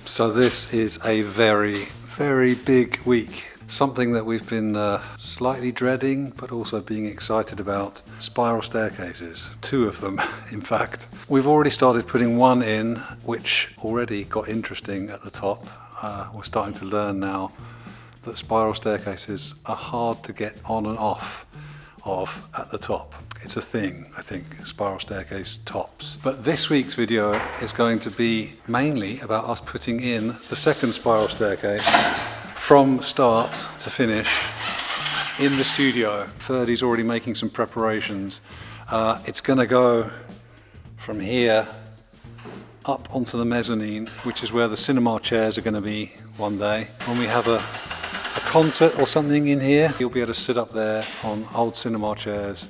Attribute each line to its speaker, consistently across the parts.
Speaker 1: So this is a very, very big week. Something that we've been slightly dreading, but also being excited about. Spiral staircases, 2 of them in fact. We've already started putting one in, which already got interesting at the top. We're starting to learn now that spiral staircases are hard to get on and off of at the top. It's a thing, I think, spiral staircase tops. But this week's video is going to be mainly about us putting in the second spiral staircase from start to finish in the studio. Ferdy's already making some preparations. It's going to go from here up onto the mezzanine, which is where the cinema chairs are going to be one day. When we have a concert or something in here, you'll be able to sit up there on old cinema chairs,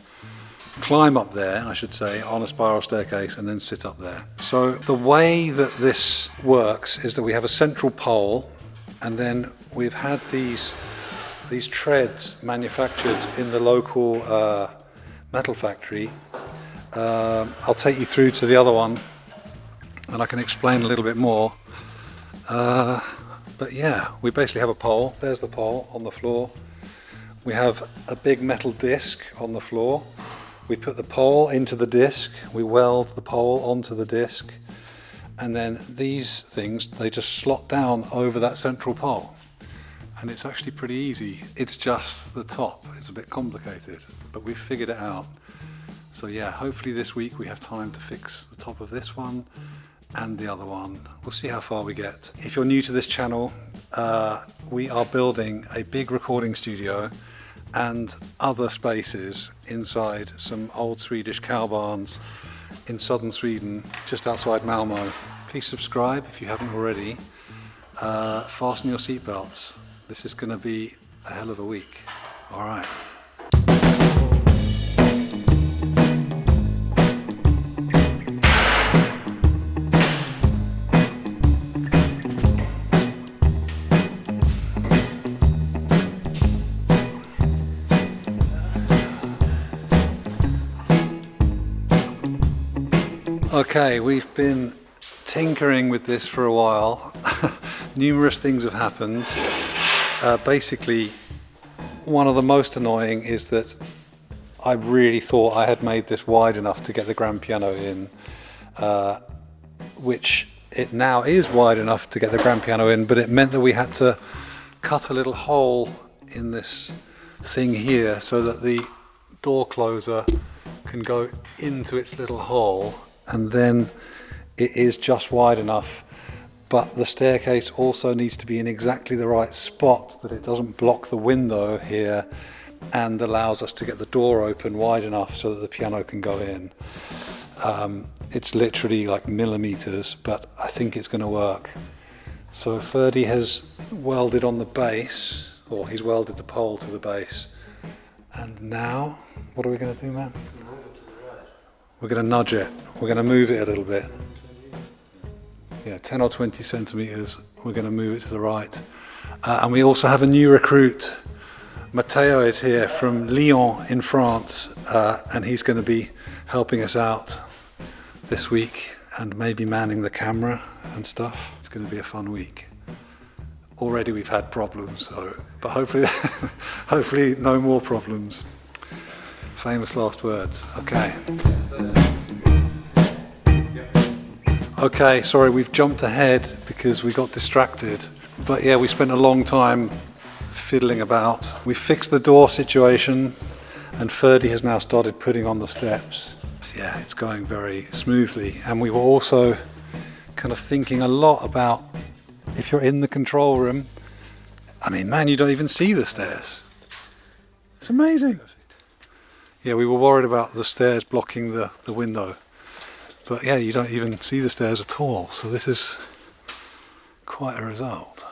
Speaker 1: climb up there, I should say, on a spiral staircase and then sit up there. So the way that this works is that we have a central pole, and then we've had these treads manufactured in the local metal factory. I'll take you through to the other one and I can explain a little bit more. But yeah, we basically have a pole. There's the pole on the floor. We have a big metal disc on the floor. We put the pole into the disc, we weld the pole onto the disc, and then these things, they just slot down over that central pole. And it's actually pretty easy. It's just the top. It's a bit complicated, but we've figured it out. So yeah, hopefully this week we have time to fix the top of this one and the other one. We'll see how far we get. If you're new to this channel, we are building a big recording studio and other spaces inside some old Swedish cow barns in southern Sweden, just outside Malmo. Please subscribe if you haven't already. Fasten your seatbelts. This is going to be a hell of a week. All right. Okay, we've been tinkering with this for a while. Numerous things have happened. Basically, one of the most annoying is that I really thought I had made this wide enough to get the grand piano in, which it now is wide enough to get the grand piano in, but it meant that we had to cut a little hole in this thing here so that the door closer can go into its little hole, and then it is just wide enough. But the staircase also needs to be in exactly the right spot, that it doesn't block the window here and allows us to get the door open wide enough so that the piano can go in. It's literally like millimeters, but I think it's going to work. So Ferdy has welded on the base, or he's welded the pole to the base. And now, what are we going to do, man? We're going to nudge it. We're going to move it a little bit. Yeah, 10 or 20 centimeters. We're going to move it to the right. And we also have a new recruit. Matteo is here from Lyon in France, and he's going to be helping us out this week and maybe manning the camera and stuff. It's going to be a fun week. Already we've had problems, but hopefully no more problems. Famous last words. Okay. Okay, sorry, we've jumped ahead because we got distracted. But yeah, we spent a long time fiddling about. We fixed the door situation, and Ferdy has now started putting on the steps. Yeah, it's going very smoothly. And we were also kind of thinking a lot about, if you're in the control room, I mean, man, you don't even see the stairs. It's amazing. Yeah, we were worried about the stairs blocking the window. But yeah, you don't even see the stairs at all. So this is quite a result.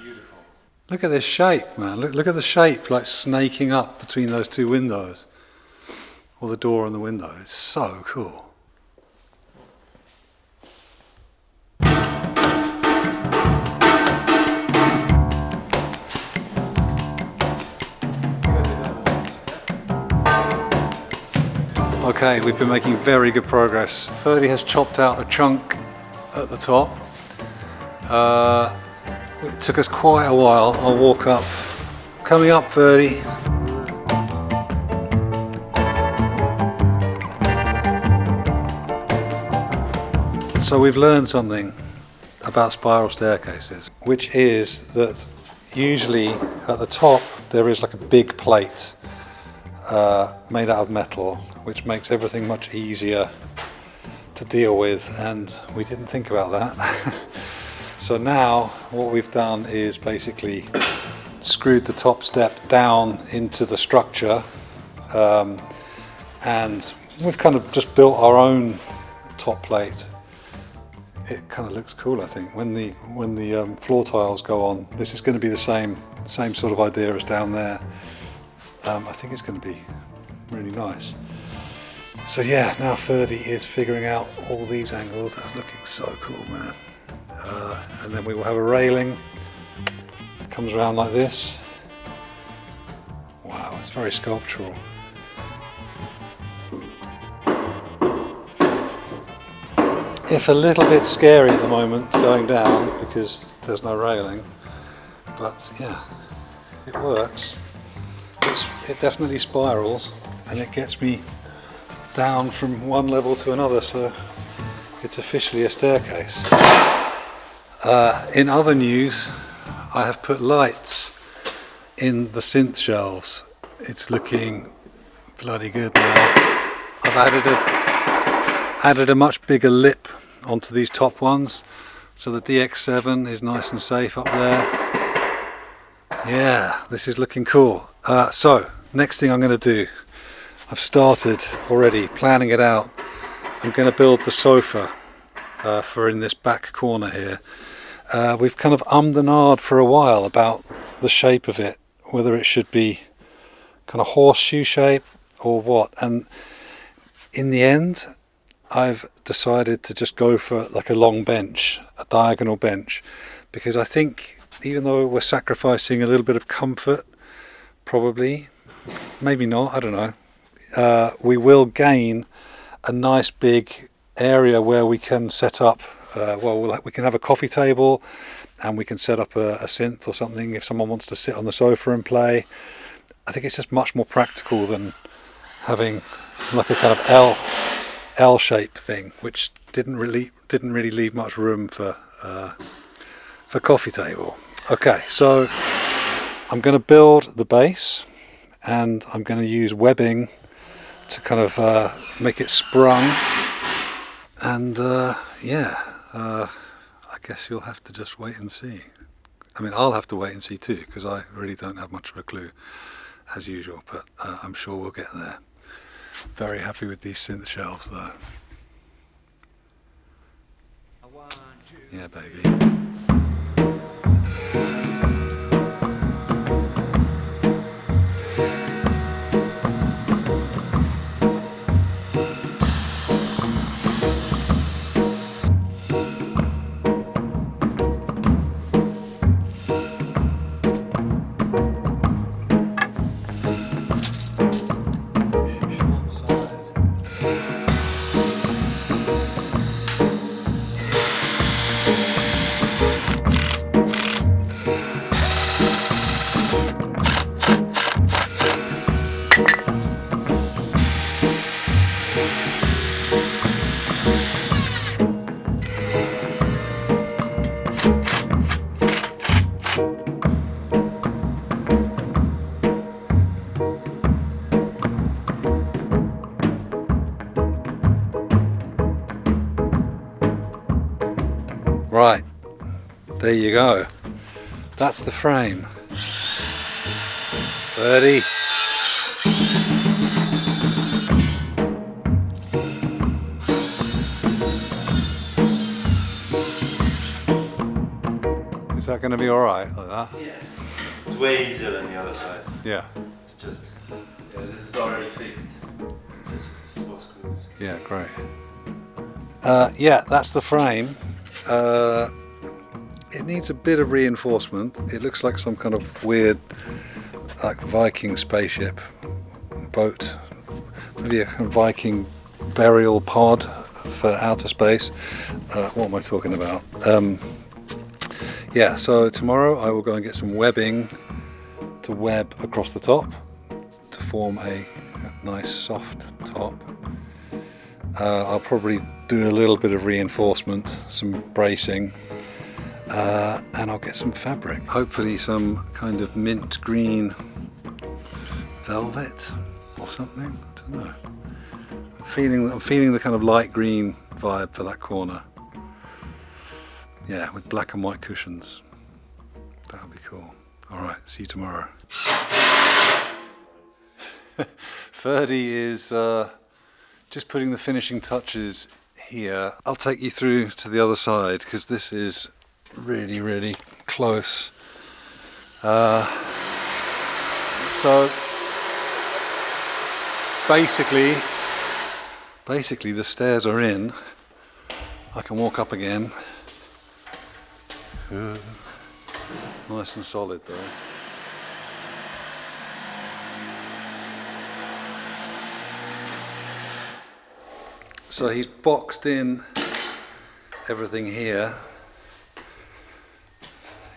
Speaker 1: Beautiful. Look at this shape, man. Look at the shape, like snaking up between those two windows. Or the door and the window. It's so cool. Okay, we've been making very good progress. Ferdy has chopped out a chunk at the top. It took us quite a while. I'll walk up. Coming up, Ferdy. So we've learned something about spiral staircases, which is that usually at the top there is like a big plate made out of metal, which makes everything much easier to deal with, and we didn't think about that. So now what we've done is basically screwed the top step down into the structure, and we've kind of just built our own top plate. It kind of looks cool, I think. When the floor tiles go on, this is going to be the same sort of idea as down there. I think it's going to be really nice. So yeah, now Ferdy is figuring out all these angles. That's looking so cool, man. And then we will have a railing that comes around like this. Wow, it's very sculptural. It's a little bit scary at the moment going down because there's no railing, but yeah, it works. It definitely spirals and it gets me down from one level to another, so it's officially a staircase. In other news, I have put lights in the synth shelves. It's looking bloody good now. I've added a much bigger lip onto these top ones, so the DX7 is nice and safe up there. Yeah, this is looking cool. So, next thing I'm going to do, I've started already planning it out. I'm going to build the sofa for in this back corner here. We've kind of ummed and ahed for a while about the shape of it, whether it should be kind of horseshoe shape or what, and in the end I've decided to just go for like a long bench, a diagonal bench, because I think even though we're sacrificing a little bit of comfort, probably, maybe not, I don't know, we will gain a nice big area where we can set up, we can have a coffee table and we can set up a synth or something if someone wants to sit on the sofa and play. I think it's just much more practical than having like a kind of L-shape thing, which didn't really leave much room for coffee table. Okay, so I'm going to build the base, and I'm going to use webbing to kind of make it sprung. And I guess you'll have to just wait and see. I mean, I'll have to wait and see too, because I really don't have much of a clue as usual, but I'm sure we'll get there. Very happy with these synth shelves though. Yeah, baby. Right, there you go. That's the frame. 30. that going to be all right like that?
Speaker 2: Yeah. It's way easier than the other side.
Speaker 1: Yeah.
Speaker 2: It's just, yeah, this is already fixed. Just with 4 screws.
Speaker 1: Yeah, great. Yeah, that's the frame. It needs a bit of reinforcement. It looks like some kind of weird, like Viking spaceship boat, maybe a kind of Viking burial pod for outer space. What am I talking about? Yeah, so tomorrow I will go and get some webbing to web across the top to form a nice soft top. I'll probably do a little bit of reinforcement, some bracing, and I'll get some fabric. Hopefully some kind of mint green velvet or something. I don't know. I'm feeling the kind of light green vibe for that corner. Yeah, with black and white cushions. That would be cool. All right, see you tomorrow. Ferdy is just putting the finishing touches here. I'll take you through to the other side because this is really, really close. So basically the stairs are in. I can walk up again. Nice and solid though. So he's boxed in everything here.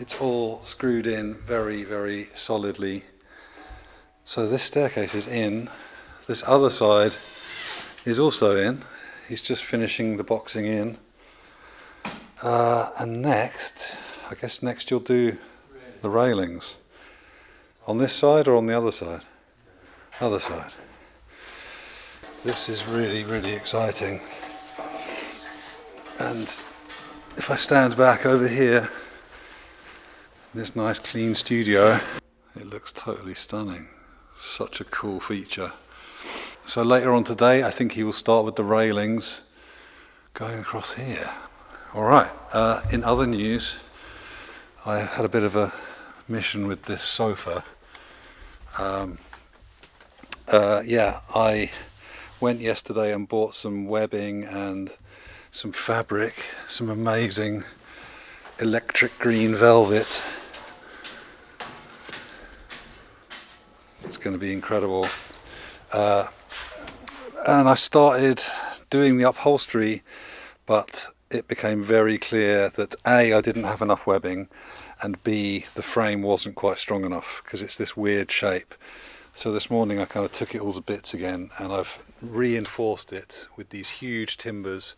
Speaker 1: It's all screwed in very, very solidly. So this staircase is in. This other side is also in. He's just finishing the boxing in. And next, I guess next you'll do the railings. On this side or on the other side? Other side. This is really, really exciting. And if I stand back over here, this nice clean studio, it looks totally stunning. Such a cool feature. So later on today, I think he will start with the railings going across here. All right, in other news, I had a bit of a mission with this sofa. Yeah, I went yesterday and bought some webbing and some fabric, some amazing electric green velvet. It's going to be incredible. And I started doing the upholstery, but it became very clear that A, I didn't have enough webbing, and B, the frame wasn't quite strong enough because it's this weird shape. So this morning I kind of took it all to bits again, and I've reinforced it with these huge timbers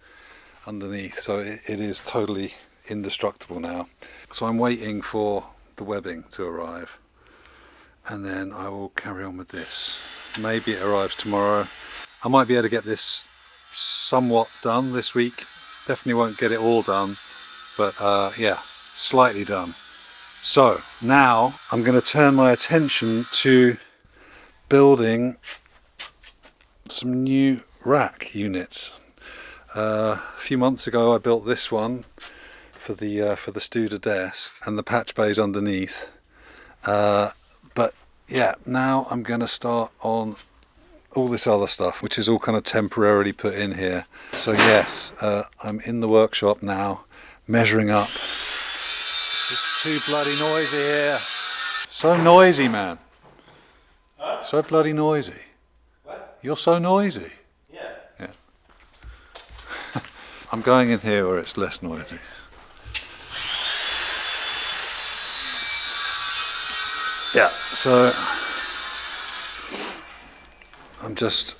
Speaker 1: underneath, so it is totally indestructible now. So I'm waiting for the webbing to arrive, and then I will carry on with this. Maybe it arrives tomorrow. I might be able to get this somewhat done this week. Definitely won't get it all done, but yeah, slightly done. So now I'm going to turn my attention to building some new rack units. A few months ago I built this one for the Studer desk and the patch bays underneath. But yeah, now I'm going to start on all this other stuff, which is all kind of temporarily put in here. So yes, I'm in the workshop now, measuring up. It's too bloody noisy here. So noisy, man.
Speaker 2: Huh?
Speaker 1: So bloody noisy.
Speaker 2: What?
Speaker 1: You're so noisy.
Speaker 2: Yeah.
Speaker 1: Yeah. I'm going in here where it's less noisy. Yeah, so I'm just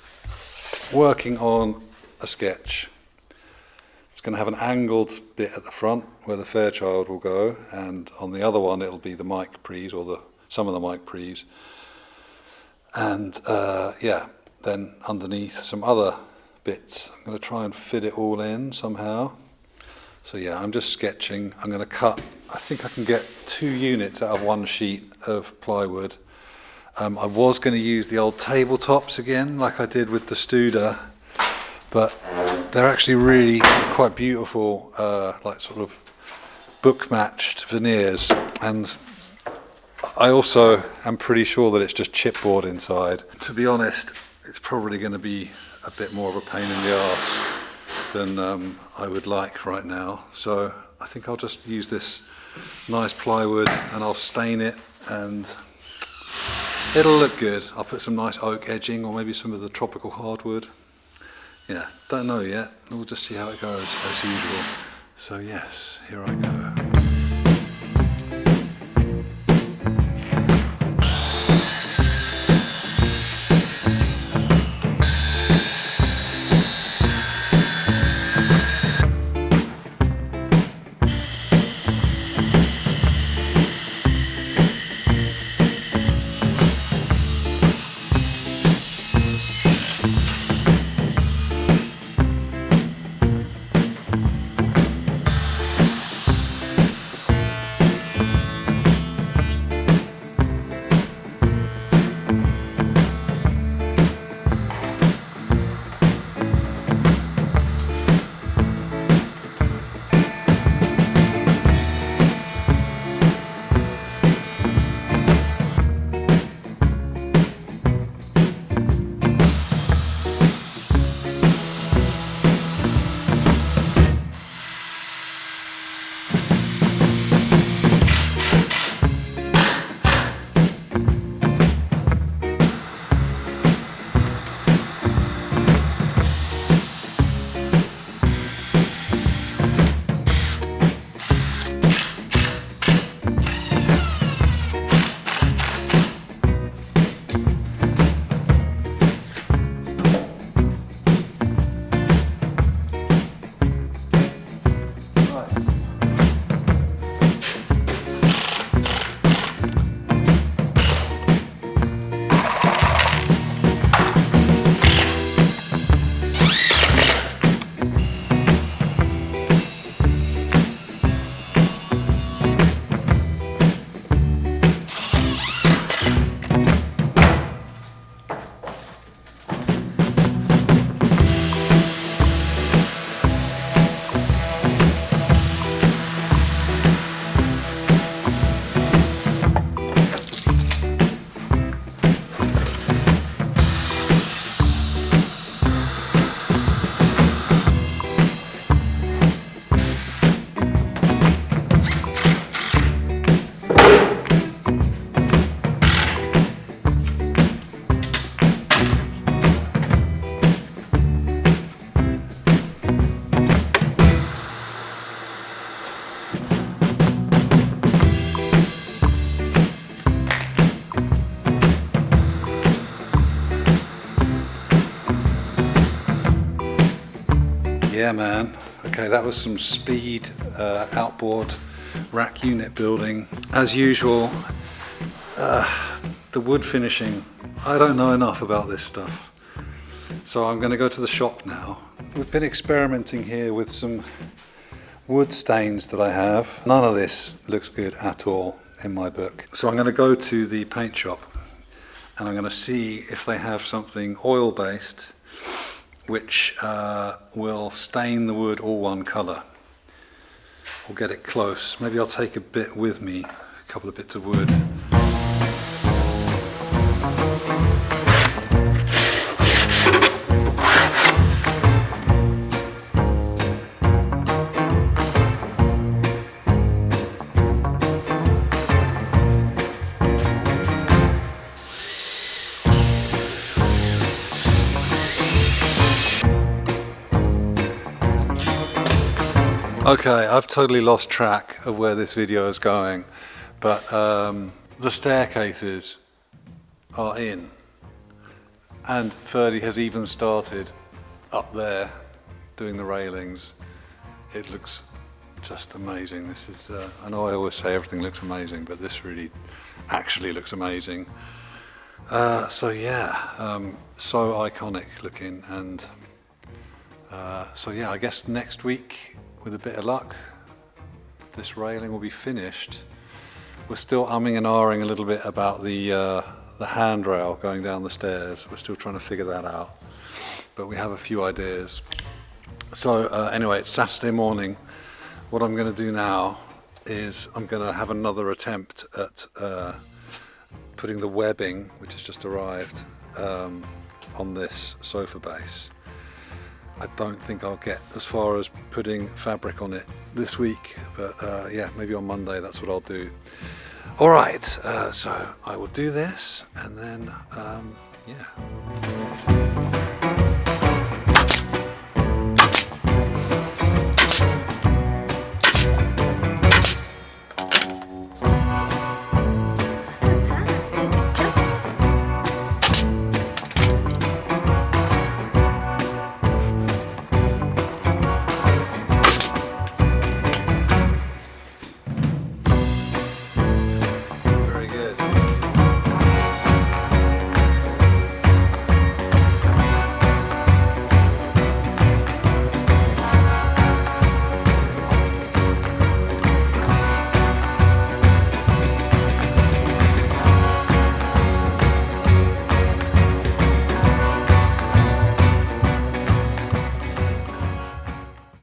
Speaker 1: working on a sketch. It's going to have an angled bit at the front where the Fairchild will go, and on the other one it'll be the mic pre's or some of the mic pre's. And yeah, then underneath some other bits. I'm going to try and fit it all in somehow. So yeah, I'm just sketching. I'm going to cut, I think I can get 2 units out of 1 sheet of plywood. I was going to use the old tabletops again, like I did with the Studer, but they're actually really quite beautiful, like sort of book matched veneers, and I also am pretty sure that it's just chipboard inside. To be honest, it's probably going to be a bit more of a pain in the arse than I would like right now. So I think I'll just use this nice plywood and I'll stain it and it'll look good. I'll put some nice oak edging or maybe some of the tropical hardwood. Yeah, don't know yet. We'll just see how it goes as usual. So yes, here I go. Yeah, man. Okay, that was some speed outboard rack unit building. As usual, the wood finishing, I don't know enough about this stuff. So I'm going to go to the shop now. We've been experimenting here with some wood stains that I have. None of this looks good at all in my book. So I'm going to go to the paint shop and I'm going to see if they have something oil-based which will stain the wood all one colour, or get it close. Maybe I'll take a bit with me, a couple of bits of wood. Okay, I've totally lost track of where this video is going, but the staircases are in, and Ferdy has even started up there doing the railings. It looks just amazing. This is, I know I always say everything looks amazing, but this really actually looks amazing. So yeah, so iconic looking, and so yeah, I guess next week, with a bit of luck, this railing will be finished. We're still umming and ahhing a little bit about the handrail going down the stairs. We're still trying to figure that out, but we have a few ideas. So anyway, it's Saturday morning. What I'm going to do now is I'm going to have another attempt at putting the webbing, which has just arrived, on this sofa base. I don't think I'll get as far as putting fabric on it this week, but yeah, maybe on Monday that's what I'll do. All right, so I will do this, and then yeah.